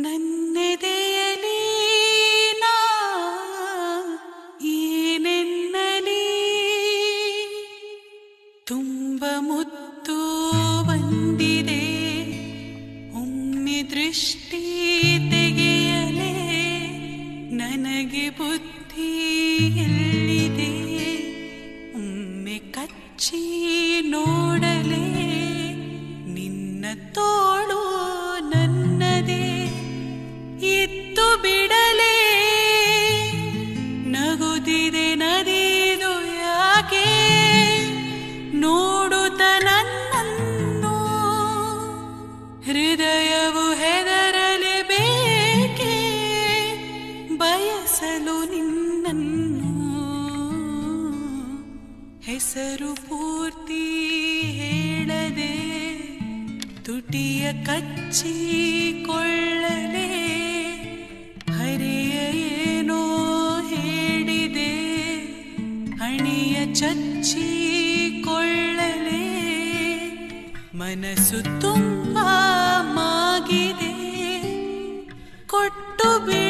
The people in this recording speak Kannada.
ನನ್ನೆದೆಯಲಿ ನಾ ಏನೆನ್ನಲಿ, ತುಂಬ ಮುತ್ತು ಬಂದಿದೆ, ಒಮ್ಮೆ ದೃಷ್ಟಿ ತೆಗೆಯಲೇ ನನಗೆ ಬುದ್ಧಿ ಎಲ್ಲಿದೆ, ಒಮ್ಮೆ ಕಚ್ಚಿ ನೋಡಲೇ ನಿನ್ನ ತೋಳು ನನ್ನದೇ, ಇತ್ತು ಬಿಡಲೇ ನಗುತ್ತಿದೆ ನದಿದು ಯಾಕೆ, ನೋಡುತ್ತ ನನ್ನನ್ನು ಹೃದಯವು ಹೆದರಲೇಬೇಕೆ, ಬಯಸಲು ನಿನ್ನನ್ನು ಹೆಸರು ಪೂರ್ತಿ ಹೇಳದೆ ತುಟಿಯ ಕಚ್ಚಿಕೊಳ್ಳಲೇ, ಹರೆಯ ಏನೋ ಹೇಳಿದೆ ಹಣಿಯ ಚಚ್ಚಿಕೊಳ್ಳಲೇ, ಮನಸ್ಸು ತುಂಬ ಮಾಗಿದೆ ಕೊಟ್ಟು ಬಿಡ